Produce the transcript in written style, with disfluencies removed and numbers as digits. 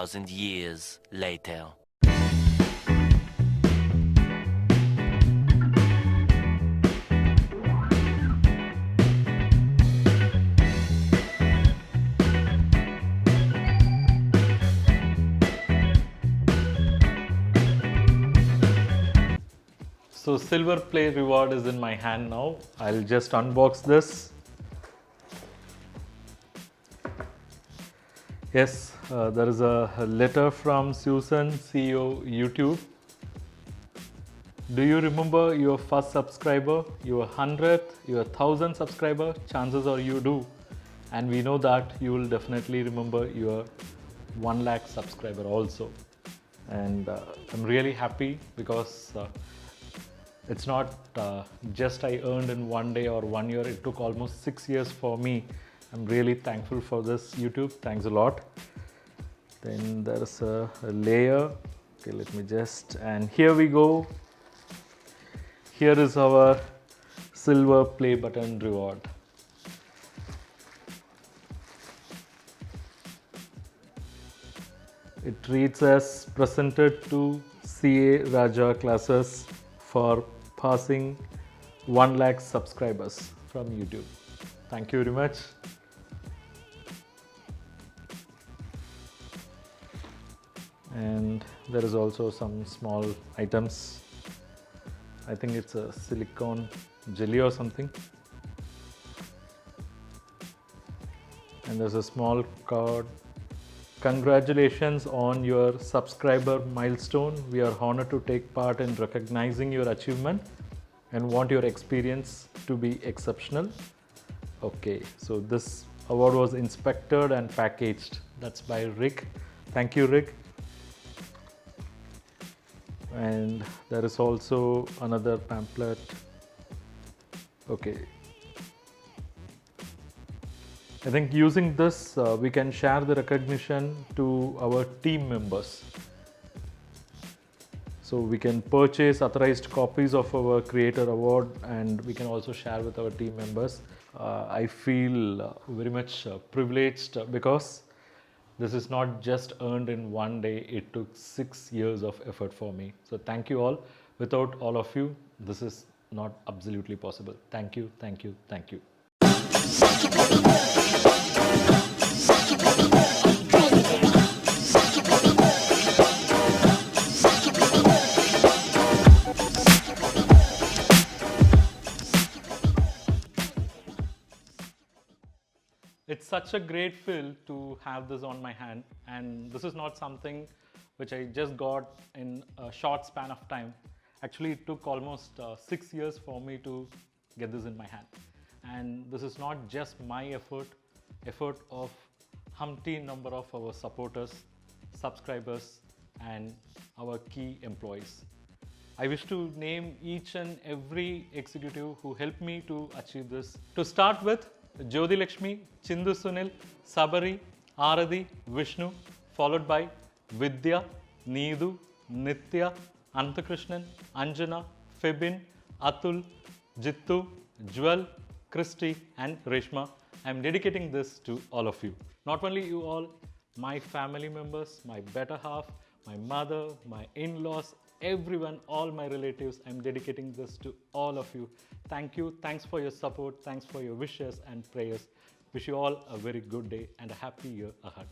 2,000 years later. So silver play reward is in my hand now. I'll just unbox this. Yes, there is a letter from Susan, CEO YouTube. Do you remember your first subscriber, your 100th, your 1000th subscriber? Chances are you do. And we know that you will definitely remember your 1 lakh subscriber also. And I'm really happy because it's not just I earned in 1 day or 1 year. It took almost 6 years for me. I'm really thankful for this, YouTube. Thanks a lot. Then there's a layer. Okay, let me just, and here we go. Here is our silver play button reward. It reads as presented to CA Raja classes for passing 1 lakh subscribers from YouTube. Thank you very much. And there is also some small items. I think it's a silicone jelly or something. And there's a small card. Congratulations on your subscriber milestone. We are honored to take part in recognizing your achievement and want your experience to be exceptional. Okay, so this award was inspected and packaged. That's by Rick. Thank you, Rick. And there is also another pamphlet. Okay. I think using this, we can share the recognition to our team members. So we can purchase authorized copies of our Creator Award and we can also share with our team members. I feel very much privileged because this is not just earned in 1 day, it took 6 years of effort for me. So thank you all. Without all of you, this is not absolutely possible. Thank you, thank you, thank you. It's such a great feel to have this on my hand, and this is not something which I just got in a short span of time. Actually, it took almost 6 years for me to get this in my hand. And this is not just my effort of humpty number of our supporters, subscribers, and our key employees. I wish to name each and every executive who helped me to achieve this. To start with, Jyoti Lakshmi, Chindu Sunil, Sabari, Aradi, Vishnu, followed by Vidya, Needu, Nitya, Antakrishnan, Anjana, Febin, Atul, Jittu, Jwel, Christy, and Reshma. I am dedicating this to all of you. Not only you all, my family members, my better half, my mother, my in-laws, everyone, all my relatives, I'm dedicating this to all of you. Thank you. Thanks for your support. Thanks for your wishes and prayers. Wish you all a very good day and a happy year ahead.